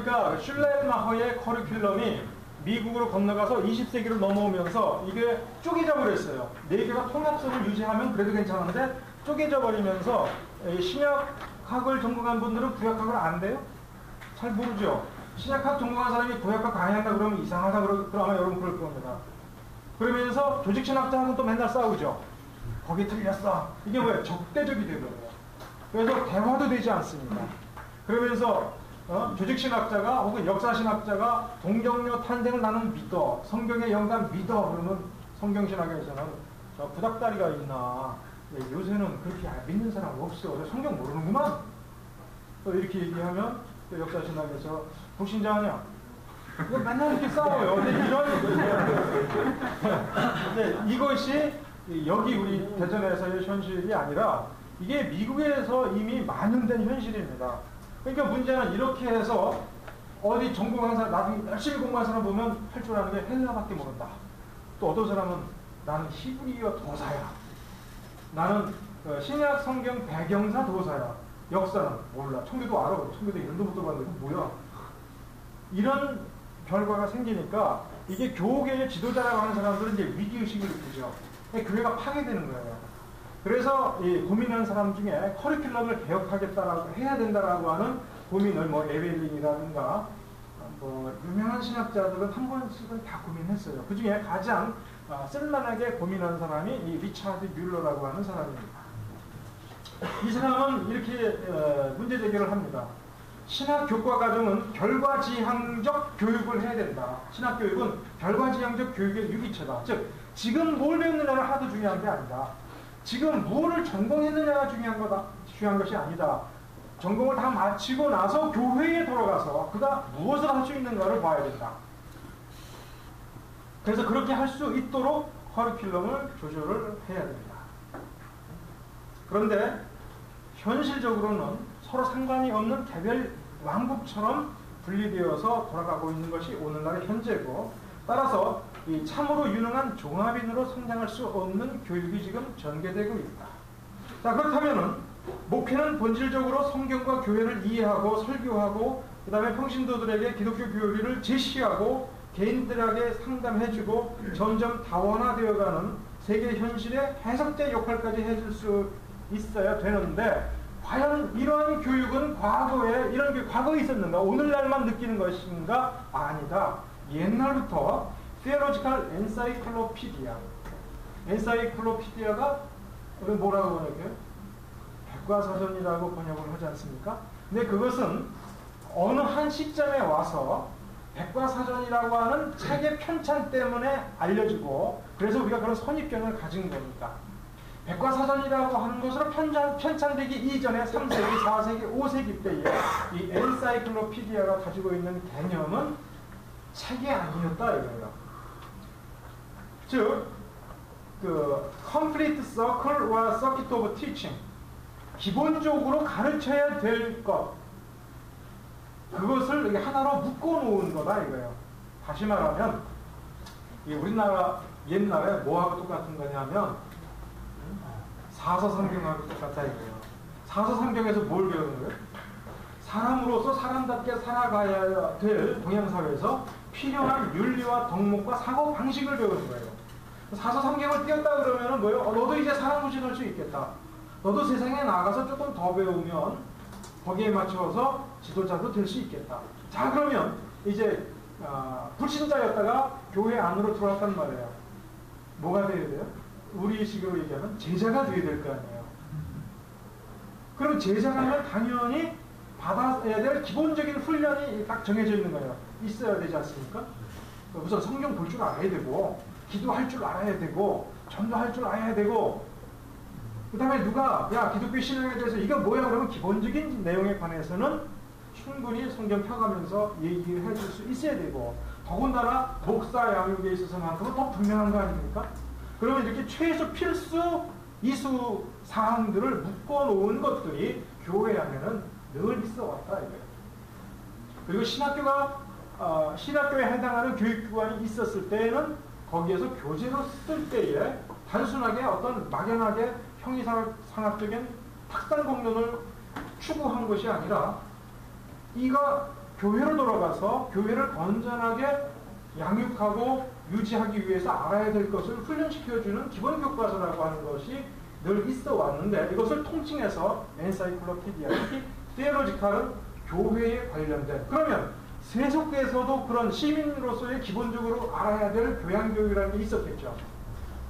보니까 슐레마허의 커리큘럼이 미국으로 건너가서 20세기로 넘어오면서 이게 쪼개져 버렸어요. 네 개가 통합성을 유지하면 그래도 괜찮은데 쪼개져 버리면서 신약학을 전공한 분들은 구약학을 안 돼요? 잘 모르죠. 신약학 전공한 사람이 구약학 강의한다 그러면 이상하다 그러면 아마 여러분 그럴 겁니다. 그러면서 조직신학자하고는 또 맨날 싸우죠. 거기 틀렸어. 이게 뭐예요? 적대적이 되더라고요. 그래서 대화도 되지 않습니다. 그러면서 조직신학자가 혹은 역사신학자가 동정녀 탄생을 나는 믿어. 성경의 영감 믿어. 그러면 성경신학에서는 저 구닥다리가 있나. 요새는 그렇게 믿는 사람 없어. 성경 모르는구만. 또 이렇게 얘기하면 또 역사신학에서 불신자하냐. 맨날 이렇게 싸워요. 근데 이것이 여기 우리 대전에서의 현실이 아니라 이게 미국에서 이미 만연된 현실입니다. 그러니까 문제는 이렇게 해서 어디 전공한 사람, 나중에 열심히 공부한 사람 보면 할 줄 아는 게 헬라밖에 모른다. 또 어떤 사람은 나는 히브리어 도사야. 나는 신약 성경 배경사 도사야. 역사는 몰라. 청교도 알아. 청교도 이름도 못 들어봤는데 뭐야. 이런 결과가 생기니까 이게 교계의 지도자라고 하는 사람들은 이제 위기의식을 느끼죠. 교회가 파괴되는 거예요. 그래서 이 고민하는 사람 중에 커리큘럼을 개혁하겠다라고 해야 된다라고 하는 고민을 뭐 에벨린이라든가 뭐 유명한 신학자들은 한 번씩은 다 고민했어요. 그 중에 가장 쓸만하게 고민한 사람이 이 리차드 뮬러라고 하는 사람입니다. 이 사람은 이렇게 문제 제기를 합니다. 신학 교과 과정은 결과지향적 교육을 해야 된다. 신학 교육은 결과지향적 교육의 유기체다. 즉 지금 뭘 배웠느냐가 하나도 중요한 게 아니다. 지금 무엇을 전공했느냐가 중요한 것이 아니다. 전공을 다 마치고 나서 교회에 돌아가서 그가 무엇을 할 수 있는가를 봐야 된다. 그래서 그렇게 할 수 있도록 커리큘럼을 조절을 해야 됩니다. 그런데 현실적으로는 서로 상관이 없는 개별 왕국처럼 분리되어서 돌아가고 있는 것이 오늘날의 현재고, 따라서 이 참으로 유능한 종합인으로 성장할 수 없는 교육이 지금 전개되고 있다. 자, 그렇다면은 목회는 본질적으로 성경과 교회를 이해하고 설교하고 그 다음에 평신도들에게 기독교 교리를 제시하고 개인들에게 상담해주고 점점 다원화되어가는 세계 현실의 해석자 역할까지 해줄 수 있어야 되는데, 과연 이러한 교육은 과거에 이런 게 과거에 있었는가? 오늘날만 느끼는 것인가? 아니다. 옛날부터 Theological Encyclopedia, 엔사이클로피디아가 우리 뭐라고 번역해요? 백과사전이라고 번역을 하지 않습니까? 근데 그것은 어느 한 시점에 와서 백과사전이라고 하는 책의 편찬 때문에 알려지고, 그래서 우리가 그런 선입견을 가진 겁니다. 백과사전이라고 하는 것으로 편찬되기 이전에 3세기, 4세기, 5세기 때에 이 엔사이클로피디아가 가지고 있는 개념은 책이 아니었다 이거예요. 즉, 그 complete circle와 circuit of teaching, 기본적으로 가르쳐야 될 것, 그것을 하나로 묶어놓은 거다 이거예요. 다시 말하면 우리나라 옛날에 뭐하고 똑같은 거냐면 사서성경하고 똑같다 이거예요. 사서성경에서 뭘 배우는 거예요? 사람으로서 사람답게 살아가야 될 동양사회에서 필요한 윤리와 덕목과 사고 방식을 배우는 거예요. 사서성경을 띄웠다 그러면은 뭐예요? 너도 이제 사람 무신할 수 있겠다. 너도 세상에 나가서 조금 더 배우면 거기에 맞춰서 지도자도 될 수 있겠다. 자, 그러면 이제 불신자였다가 교회 안으로 들어왔단 말이에요. 뭐가 돼야 돼요? 우리 식으로 얘기하면 제자가 돼야 될 거 아니에요. 그럼 제자라면 당연히 받아야 될 기본적인 훈련이 딱 정해져 있는 거예요. 있어야 되지 않습니까? 우선 성경 볼 줄 알아야 되고, 기도할 줄 알아야 되고, 전도할 줄 알아야 되고, 그 다음에 누가 야 기독교 신앙에 대해서 이거 뭐야 그러면 기본적인 내용에 관해서는 충분히 성경 펴가면서 얘기를 해줄 수 있어야 되고, 더군다나 목사 양육에 있어서만큼은 더 분명한 거 아닙니까? 그러면 이렇게 최소 필수 이수 사항들을 묶어놓은 것들이 교회 안에는 늘 있어 왔다 이거예요. 그리고 신학교에 해당하는 교육기관이 있었을 때에는 거기에서 교재로 쓸 때에 단순하게 어떤 막연하게 형이상학적인 탁상 공론을 추구한 것이 아니라 이가 교회로 돌아가서 교회를 건전하게 양육하고 유지하기 위해서 알아야 될 것을 훈련시켜주는 기본 교과서라고 하는 것이 늘 있어 왔는데, 이것을 통칭해서 엔사이클로피디아, 특히 테올로지칼은 교회에 관련된, 그러면 세속에서도 그런 시민으로서의 기본적으로 알아야 될 교양교육이라는 게 있었겠죠.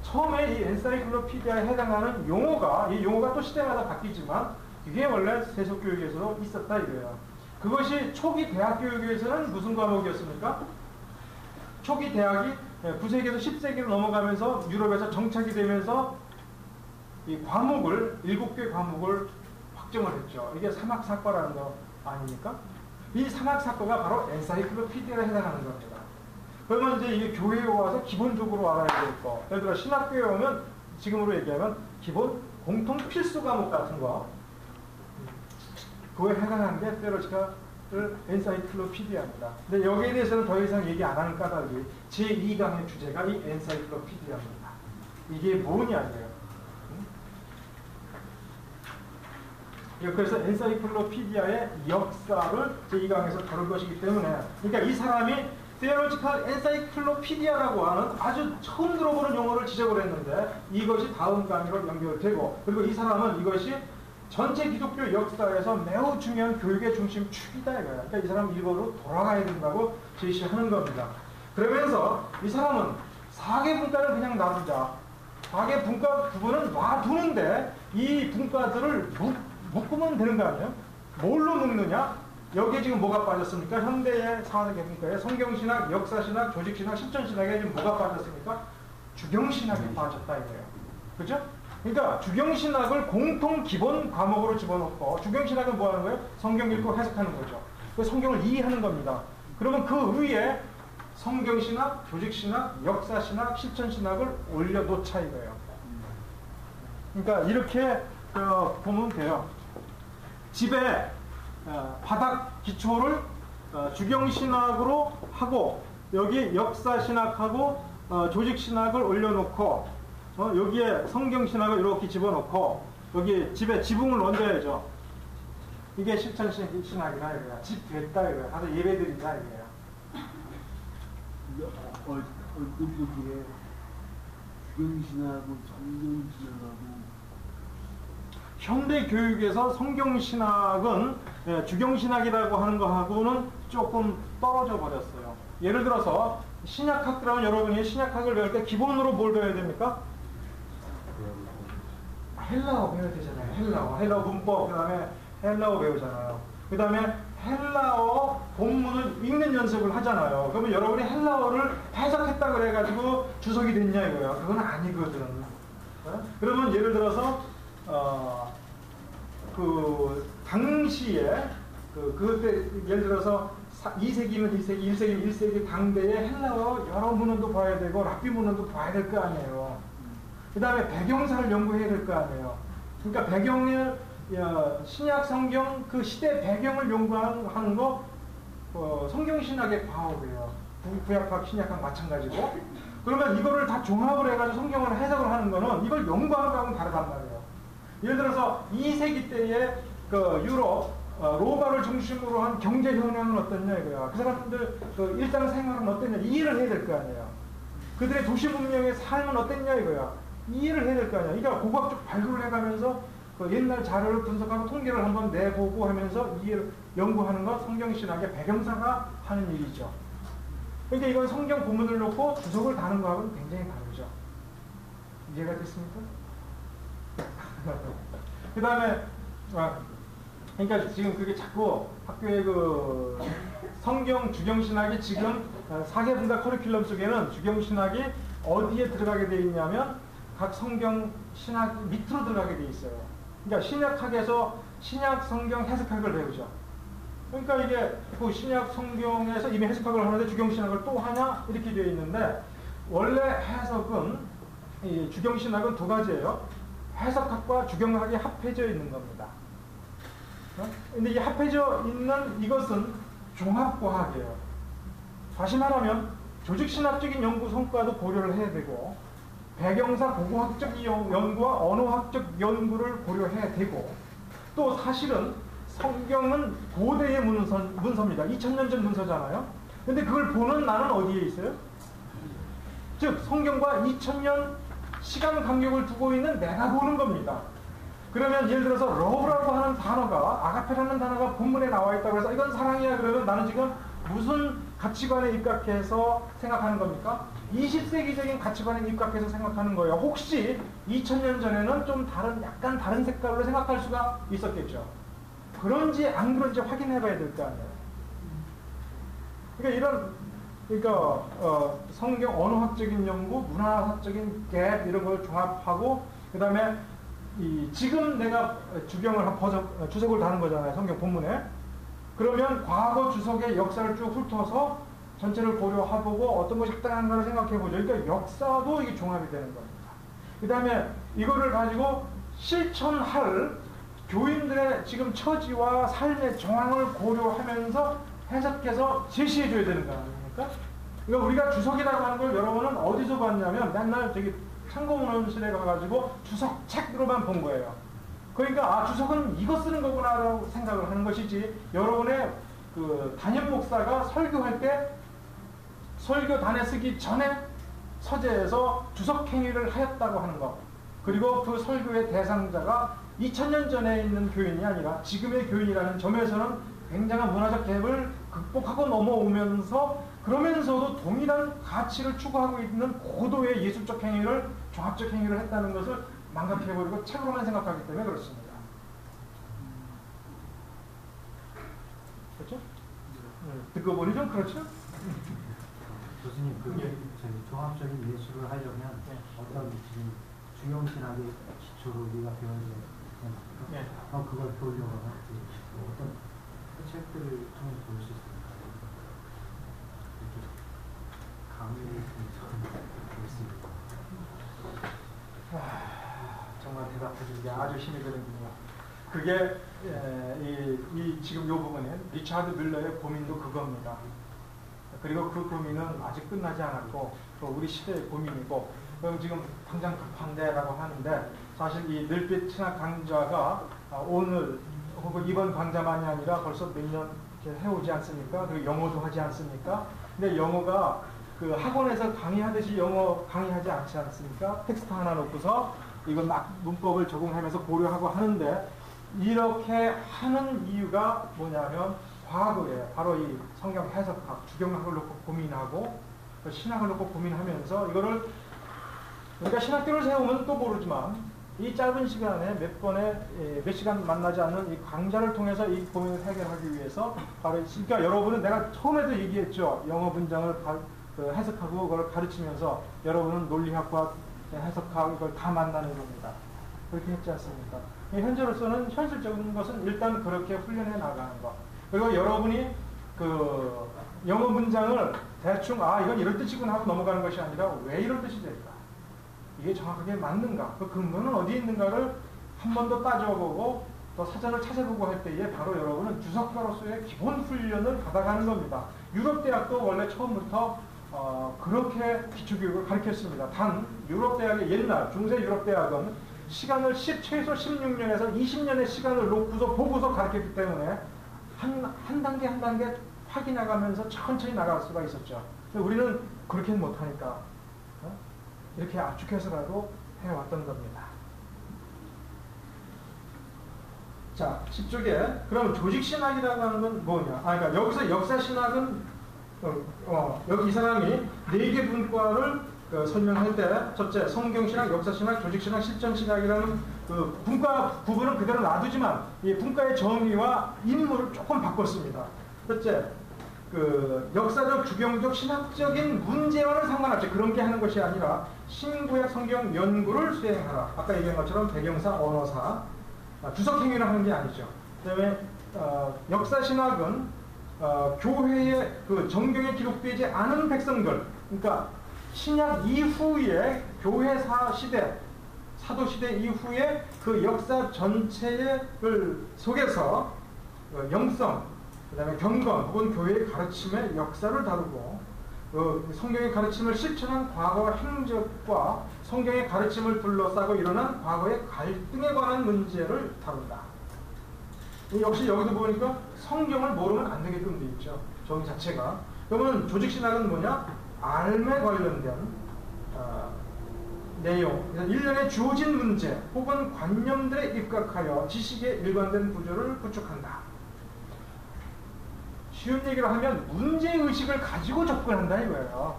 처음에 이 엔사이클로피디아에 해당하는 용어가, 이 용어가 또 시대마다 바뀌지만 이게 원래 세속교육에서 있었다 이거예요. 그것이 초기 대학교육에서는 무슨 과목이었습니까? 초기 대학이 9세기에서 10세기로 넘어가면서 유럽에서 정착이 되면서 이 과목을, 7개 과목을 확정을 했죠. 이게 사막사과라는 거 아닙니까? 이 사막사과가 바로 엔사이클로피디아에 해당하는 겁니다. 그러면 이제 이게 교회에 와서 기본적으로 알아야 될 거. 예를 들어 신학교에 오면, 지금으로 얘기하면 기본 공통 필수 과목 같은 거. 그거에 해당하는 게 테올로지칼 엔사이클로피디아입니다. 근데 여기에 대해서는 더 이상 얘기 안 하는 까닭이 제2강의 주제가 이 엔사이클로피디아입니다. 이게 뭐냐 이거예요. 그래서 엔사이클로피디아의 역사를 제2강에서 다룰 것이기 때문에, 그러니까 이 사람이 테올로지칼 엔사이클로피디아라고 하는 아주 처음 들어보는 용어를 지적을 했는데, 이것이 다음 강의로 연결되고, 그리고 이 사람은 이것이 전체 기독교 역사에서 매우 중요한 교육의 중심축이다 이거야. 그러니까 이 사람은 일본으로 돌아가야 된다고 제시하는 겁니다. 그러면서 이 사람은 4개 분과를 그냥 놔두자. 4개 분과 부분은 놔두는데 이 분과들을 묶으면 되는 거 아니에요? 뭘로 묶느냐? 여기에 지금 뭐가 빠졌습니까? 현대의 4개 분과에 성경신학, 역사신학, 조직신학, 실천신학에 지금 뭐가 빠졌습니까? 주경신학이 빠졌다 이거예요. 그죠? 그러니까 주경신학을 공통 기본 과목으로 집어넣고, 주경신학은 뭐 하는 거예요? 성경 읽고 해석하는 거죠. 그 성경을 이해하는 겁니다. 그러면 그 위에 성경신학, 조직신학, 역사신학, 실천신학을 올려놓자 이거예요. 그러니까 이렇게 보면 돼요. 집에 바닥 기초를 주경신학으로 하고, 여기 역사신학하고 조직신학을 올려놓고, 여기에 성경신학을 이렇게 집어넣고, 여기 집에 지붕을 얹어야죠. 이게 실천신학이라 이거야. 집 됐다 이거야. 가서 예배드리자 이거야. 여기에 주경신학하고 성경신학하고, 현대 교육에서 성경신학은 주경신학이라고 하는 거하고는 조금 떨어져 버렸어요. 예를 들어서 신약학 들어가면 여러분이 신약학을 배울 때 기본으로 뭘 배워야 됩니까? 헬라어 배워야 되잖아요. 헬라어 문법, 그 다음에 헬라어 배우잖아요. 그 다음에 헬라어 본문을 읽는 연습을 하잖아요. 그러면 여러분이 헬라어를 해석했다 그래가지고 주석이 됐냐 이거야. 그건 아니거든. 그러면 예를 들어서 그 당시에 그때 예를 들어서 2세기면 2세기, 1세기면 1세기 당대의 헬라어 여러 문헌도 봐야 되고 랍비 문헌도 봐야 될 거 아니에요. 그 다음에 배경사를 연구해야 될 거 아니에요. 그러니까 배경을 신약 성경 그 시대 배경을 연구하는 거 성경신학의 과업이에요. 구약학, 신약학 마찬가지고. 그러면 이거를 다 종합을 해가지고 성경을 해석을 하는 거는 이걸 연구하는 거하고는 다르단 말이에요. 예를 들어서 2세기 때의 그 유럽 로마를 중심으로 한 경제 현황은 어땠냐 이거야. 그 사람들 그 일상생활은 어땠냐 이해를 해야 될 거 아니에요. 그들의 도시 문명의 삶은 어땠냐 이거야. 이해를 해야 될 거 아니야. 그러니까 고고학적 발굴을 해가면서 그 옛날 자료를 분석하고 통계를 한번 내보고 하면서 이해를 연구하는 것 성경신학의 배경사가 하는 일이죠. 그러니까 이건 성경 본문을 놓고 주석을 다는 거하고는 굉장히 다르죠. 이해가 됐습니까? 그 다음에 그러니까 지금 그게 자꾸 학교의 그 성경 주경신학이 지금 4개 분과 커리큘럼 속에는 주경신학이 어디에 들어가게 되어 있냐면 각 성경 신학 밑으로 들어가게 되어 있어요. 그러니까 신약학에서 신약 성경 해석학을 배우죠. 그러니까 이게 그 신약 성경에서 이미 해석학을 하는데 주경신학을 또 하냐 이렇게 되어 있는데, 원래 해석은 이 주경신학은 두 가지예요. 해석학과 주경학이 합해져 있는 겁니다. 근데 이 합해져 있는 이것은 종합과학이에요. 다시 말하면 조직신학적인 연구 성과도 고려를 해야 되고, 배경사 고고학적 연구와 언어학적 연구를 고려해야 되고, 또 사실은 성경은 고대의 문서입니다. 2000년 전 문서잖아요. 근데 그걸 보는 나는 어디에 있어요? 즉 성경과 2000년 시간 간격을 두고 있는 내가 보는 겁니다. 그러면 예를 들어서 러브라고 하는 단어가, 아가페라는 단어가 본문에 나와 있다고 해서 이건 사랑이야 그러면 나는 지금 무슨 가치관에 입각해서 생각하는 겁니까? 20세기적인 가치관에 입각해서 생각하는 거예요. 혹시 2000년 전에는 좀 약간 다른 색깔로 생각할 수가 있었겠죠. 그런지 안 그런지 확인해 봐야 될 거 아니에요. 그러니까 성경 언어학적인 연구, 문화학적인 갭 이런 걸 종합하고 그 다음에 지금 내가 주경을 주석을 다는 거잖아요. 성경 본문에. 그러면 과거 주석의 역사를 쭉 훑어서 전체를 고려해보고 어떤 것이 합당한가를 생각해보죠. 그러니까 역사도 이게 종합이 되는 겁니다. 그 다음에 이거를 가지고 실천할 교인들의 지금 처지와 삶의 정황을 고려하면서 해석해서 제시해줘야 되는 거 아닙니까? 그러니까 우리가 주석이라고 하는 걸 여러분은 어디서 봤냐면 맨날 저기 참고문헌실에 가가지고 주석 책으로만 본 거예요. 그러니까 주석은 이거 쓰는 거구나라고 생각을 하는 것이지, 여러분의 그 담임 목사가 설교할 때 설교단에 쓰기 전에 서재에서 주석 행위를 하였다고 하는 것, 그리고 그 설교의 대상자가 2000년 전에 있는 교인이 아니라 지금의 교인이라는 점에서는 굉장한 문화적 갭을 극복하고 넘어오면서, 그러면서도 동일한 가치를 추구하고 있는 고도의 예술적 행위를, 종합적 행위를 했다는 것을 망각해버리고 책으로만 생각하기 때문에 그렇습니다. 그렇죠? 듣고 보니 좀 그렇죠? 교수님, 그게 저희 종합적인 예술을 하려면 어떤 지금 중용신학의 기초로 우리가 배워야 되는 그걸 배우려고 하면 어떤 책들을 통해서 볼 수 있습니다. 강의를 통해서 정말 대답해 주는 게 아주 힘이 되는군요. 그게 지금 이 부분에 리차드 밀러의 고민도 그겁니다. 그리고 그 고민은 아직 끝나지 않았고 또 우리 시대의 고민이고, 그럼 지금 당장 급한데라고 하는데, 사실 이 늘빛 신학 강좌가 오늘 혹은 이번 강좌만이 아니라 벌써 몇 년 해오지 않습니까? 그리고 영어도 하지 않습니까? 근데 영어가 그 학원에서 강의하듯이 영어 강의하지 않지 않습니까? 텍스트 하나 놓고서 이건 막 문법을 적응하면서 고려하고 하는데, 이렇게 하는 이유가 뭐냐면 과거에 바로 이 성경 해석학, 주경학을 놓고 고민하고 신학을 놓고 고민하면서 이거를, 그러니까 신학교를 세우면 또 모르지만 이 짧은 시간에 몇 시간 만나지 않는 이 강좌를 통해서 이 고민을 해결하기 위해서 바로, 그러니까 여러분은 내가 처음에도 얘기했죠. 영어 문장을 해석하고 그걸 가르치면서 여러분은 논리학과 해석학 이걸 다 만나는 겁니다. 그렇게 했지 않습니까? 현재로서는 현실적인 것은 일단 그렇게 훈련해 나가는 것. 그리고 여러분이 그 영어 문장을 대충 이건 이럴 뜻이구나 하고 넘어가는 것이 아니라 왜 이럴 뜻이 될까? 이게 정확하게 맞는가? 그 근거는 어디에 있는가를 한 번 더 따져보고 또 사전을 찾아보고 할 때에 바로 여러분은 주석가로서의 기본 훈련을 받아가는 겁니다. 유럽대학도 원래 처음부터 그렇게 기초교육을 가르쳤습니다. 단 유럽대학의 옛날 중세 유럽대학은 시간을 최소 16년에서 20년의 시간을 놓고서 보고서 가르쳤기 때문에 한 단계 한 단계 확인해가면서 천천히 나갈 수가 있었죠. 근데 우리는 그렇게는 못하니까 이렇게 압축해서라도 해왔던 겁니다. 자, 10쪽에 그럼 조직신학이라고 하는 건 뭐냐? 그러니까 여기서 역사신학은 여기 이 사람이 4개 분과를 설명할 때, 첫째, 성경신학, 역사신학, 조직신학, 실전신학이라는 그 분과 구분은 그대로 놔두지만 이 분과의 정의와 인물을 조금 바꿨습니다. 첫째, 그 역사적, 주경적, 신학적인 문제와는 상관없이 그런 게 하는 것이 아니라 신구약 성경 연구를 수행하라. 아까 얘기한 것처럼 배경사, 언어사, 주석행위를 하는 게 아니죠. 그 다음에 역사신학은 교회의 그 정경에 기록되지 않은 백성들, 그러니까 신약 이후에 교회사 시대, 사도 시대 이후에 그 역사 전체를 속에서 영성, 그 다음에 경건 혹은 교회의 가르침의 역사를 다루고, 성경의 가르침을 실천한 과거 행적과 성경의 가르침을 둘러싸고 일어난 과거의 갈등에 관한 문제를 다룬다. 역시 여기도 보니까 성경을 모르면 안 되게끔 돼 있죠. 정의 자체가. 그러면 조직신학은 뭐냐? 삶에 관련된 내용, 일련의 주어진 문제 혹은 관념들에 입각하여 지식의 일관된 구조를 구축한다. 쉬운 얘기로 하면 문제의식을 가지고 접근한다 이거예요.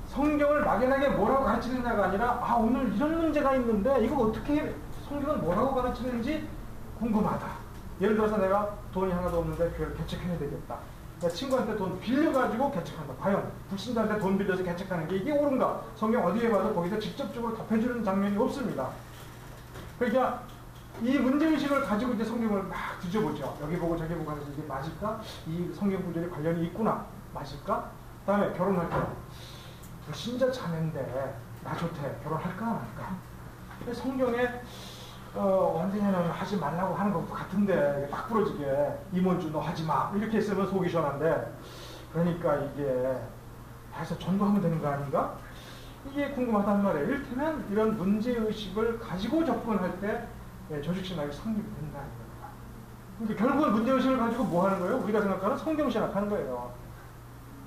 성경을 막연하게 뭐라고 가르치느냐가 아니라 오늘 이런 문제가 있는데 이거 어떻게 성경은 뭐라고 가르치는지 궁금하다. 예를 들어서 내가 돈이 하나도 없는데 교회를 개척해야 되겠다. 내가 친구한테 돈 빌려가지고 개척한다. 과연 불신자한테 돈 빌려서 개척하는 게 이게 옳은가? 성경 어디에 봐도 거기서 직접적으로 답해주는 장면이 없습니다. 그러니까 이 문제의식을 가지고 이제 성경을 막 뒤져보죠. 여기 보고 저기 보고 하면서 이게 맞을까? 이 성경 구절에 관련이 있구나. 맞을까? 그 다음에 결혼할 때 불신자 자매인데 나 좋대. 결혼할까 안 할까? 성경에 원장님은 하지 말라고 하는 것도 같은데 딱 부러지게 임원주 너 하지 마 이렇게 했으면 속이 시원한데 그러니까 이게 해서 전도하면 되는 거 아닌가? 이게 궁금하단 말이에요. 이를테면 이런 문제의식을 가지고 접근할 때 조직신학이 성립이 된다. 그러니까 결국은 문제의식을 가지고 뭐 하는 거예요? 우리가 생각하는 성경신학 하는 거예요.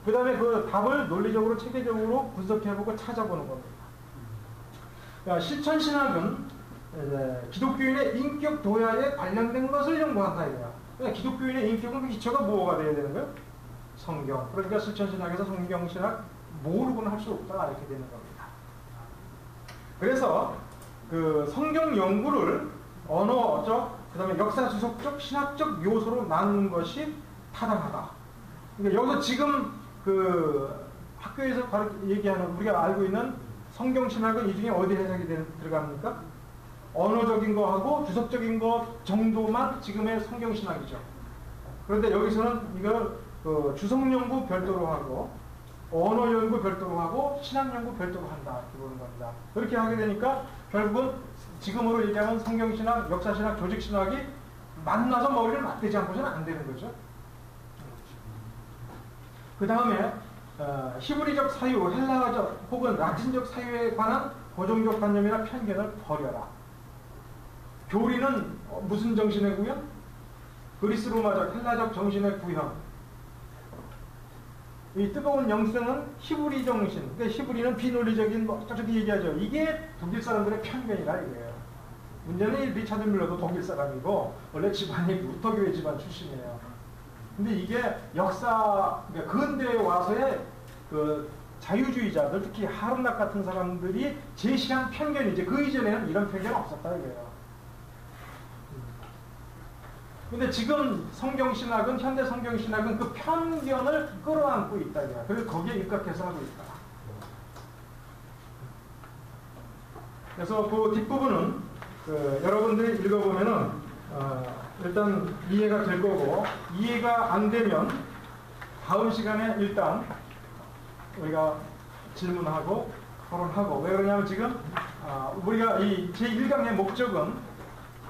그 다음에 그 답을 논리적으로 체계적으로 분석해보고 찾아보는 겁니다. 그러니까 실천신학은 기독교인의 인격 도야에 관련된 것을 연구한다 이거야. 그러니까 기독교인의 인격은 그 기초가 뭐가 돼야 되는 거예요? 성경. 그러니까 실천신학에서 성경신학 모르고는 할 수 없다 이렇게 되는 겁니다. 그래서 그 성경 연구를 언어적, 그 다음에 역사주석적, 신학적 요소로 나누는 것이 타당하다. 그러니까 여기서 지금 그 학교에서 얘기하는 우리가 알고 있는 성경신학은 이 중에 어디 해석이 들어갑니까? 언어적인 거하고 주석적인 거 정도만 지금의 성경신학이죠. 그런데 여기서는 이걸 주석연구 별도로 하고 언어연구 별도로 하고 신학연구 별도로 한다 이렇게 보는 겁니다. 그렇게 하게 되니까 결국은 지금으로 얘기하면 성경신학, 역사신학, 조직신학이 만나서 머리를 맞대지 않고서는 안 되는 거죠. 그 다음에 히브리적 사유, 헬라어적 혹은 라틴적 사유에 관한 고정적 관념이나 편견을 버려라. 교리는 무슨 정신의 구현? 그리스 로마적, 헬라적 정신의 구현. 이 뜨거운 영성은 히브리 정신, 그러니까 히브리는 비논리적인 저렇게 얘기하죠. 이게 독일 사람들의 편견이라 이거예요. 문제는 이 리차드 밀러도 독일 사람이고 원래 집안이 루터교회 집안 출신이에요. 근데 이게 역사, 그러니까 근대에 와서의 그 자유주의자들, 특히 하른락 같은 사람들이 제시한 편견이지 그 이전에는 이런 편견은 없었다 이거예요. 근데 지금 성경신학은, 현대 성경신학은 그 편견을 끌어안고 있다 이거야. 그래서 거기에 입각해서 하고 있다. 그래서 그 뒷부분은 여러분들이 읽어보면은 일단 이해가 될 거고, 이해가 안 되면 다음 시간에 일단 우리가 질문하고 토론하고. 왜 그러냐면 지금 우리가 이 제1강의 목적은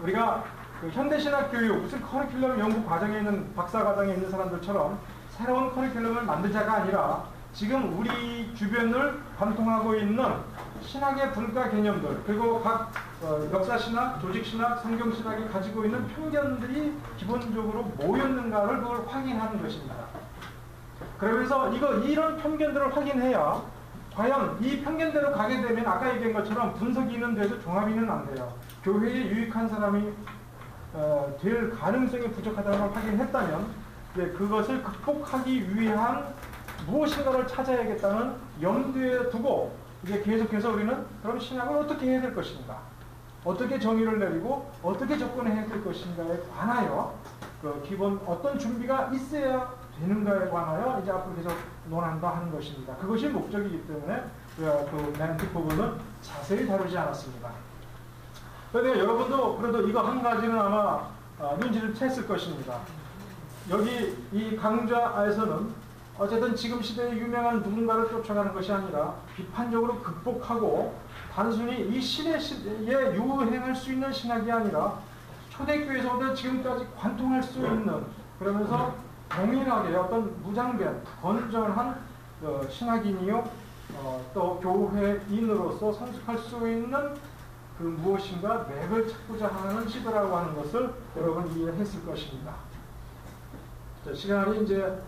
우리가 그 현대신학 교육, 무슨 커리큘럼 연구 과정에 있는 박사과정에 있는 사람들처럼 새로운 커리큘럼을 만들자가 아니라 지금 우리 주변을 관통하고 있는 신학의 분과 개념들, 그리고 각 역사신학, 조직신학, 성경신학이 가지고 있는 편견들이 기본적으로 뭐였는가를 그걸 확인하는 것입니다. 그러면서 이런 편견들을 확인해야 과연 이 편견대로 가게 되면 아까 얘기한 것처럼 분석이는 돼도 종합이는 안 돼요. 교회에 유익한 사람이 될 가능성이 부족하다는 걸 확인했다면 그것을 극복하기 위한 무엇인가를 찾아야겠다는 염두에 두고 이제 계속해서 우리는 그럼 신학을 어떻게 해야 될 것인가, 어떻게 정의를 내리고 어떻게 접근해야 될 것인가에 관하여 그 기본 어떤 준비가 있어야 되는가에 관하여 이제 앞으로 계속 논한다 하는 것입니다. 그것이 목적이기 때문에 그 맨 뒷부분은 자세히 다루지 않았습니다. 그런데 여러분도 그래도 이거 한 가지는 아마 눈치를 챘을 것입니다. 여기 이 강좌에서는 어쨌든 지금 시대에 유명한 누군가를 쫓아가는 것이 아니라 비판적으로 극복하고 단순히 이 시대에 유행할 수 있는 신학이 아니라 초대교회에서부터 지금까지 관통할 수 있는, 그러면서 동일하게 어떤 무장된 건전한 신학인이요 또 교회인으로서 성숙할 수 있는 그 무엇인가 맥을 찾고자 하는 시도라고 하는 것을 여러분 이해했을 것입니다. 자, 시간이 이제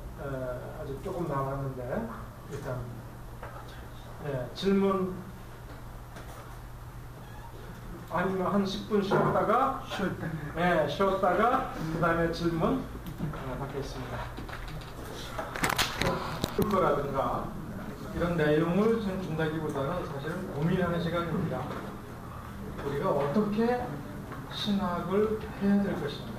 아직 조금 남았는데 일단 질문 아니면 한 10분 쉬었다가 쉬었다가 그 다음에 질문 받겠습니다. 거라든가 이런 내용을 준다기보다는 사실은 고민하는 시간입니다. 우리가 어떻게 신학을 해야 될 것인가.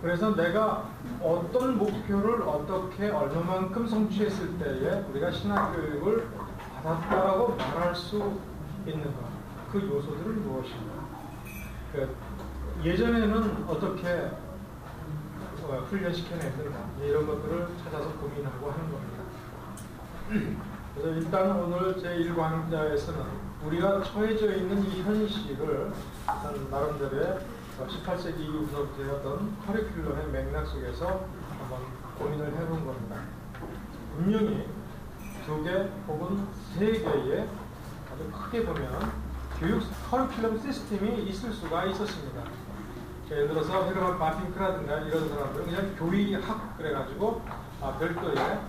그래서 내가 어떤 목표를 어떻게 얼마만큼 성취했을 때에 우리가 신학교육을 받았다라고 말할 수 있는가. 그 요소들은 무엇인가. 예전에는 어떻게 훈련시켜냈는가. 이런 것들을 찾아서 고민하고 하는 겁니다. 그래서 일단 오늘 제1강좌에서는 우리가 처해져 있는 이 현실을 나름대로의 18세기 이후부터 되었던 커리큘럼의 맥락 속에서 한번 고민을 해본 겁니다. 분명히 2개 혹은 3개의 아주 크게 보면 교육 커리큘럼 시스템이 있을 수가 있었습니다. 예를 들어서 헤르만 바핑크라든가 이런 사람들은 그냥 교의학 그래가지고 별도의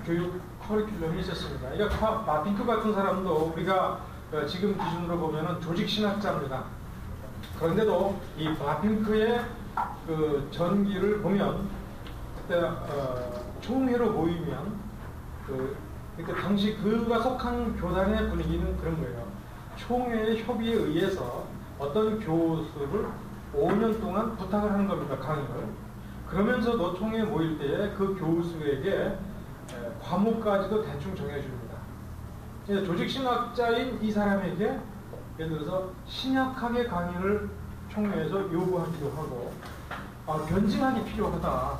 교육 커리큘럼이 있었습니다. 그러니까 바핑크 같은 사람도 우리가 지금 기준으로 보면은 조직신학자입니다. 그런데도 이 바핑크의 그 전기를 보면 그때 총회로 모이면 그때 당시 그가 속한 교단의 분위기는 그런 거예요. 총회의 협의에 의해서 어떤 교수를 5년 동안 부탁을 하는 겁니다. 강의를. 그러면서도 총회에 모일 때에 그 교수에게 과목까지도 대충 정해줍니다. 조직신학자인 이 사람에게 예를 들어서 신약학의 강의를 총회에서 요구하기도 하고 변증학이 필요하다.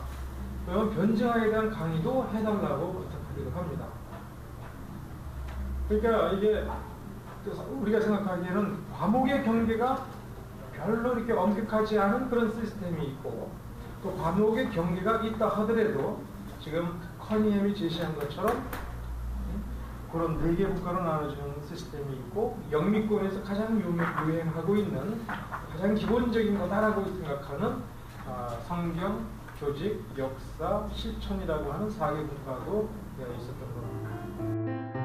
그러면 변증학에 대한 강의도 해달라고 부탁하기도 합니다. 그러니까 이게 우리가 생각하기에는 과목의 경계가 별로 이렇게 엄격하지 않은 그런 시스템이 있고 또 과목의 경계가 있다 하더라도 지금 커니햄이 제시한 것처럼 그런 4개 국가로 나눠지는 시스템이 있고 영미권에서 가장 유행하고 있는 가장 기본적인 거다라고 생각하는 성경, 조직, 역사, 실천이라고 하는 4개 국가도 있었던 겁니다.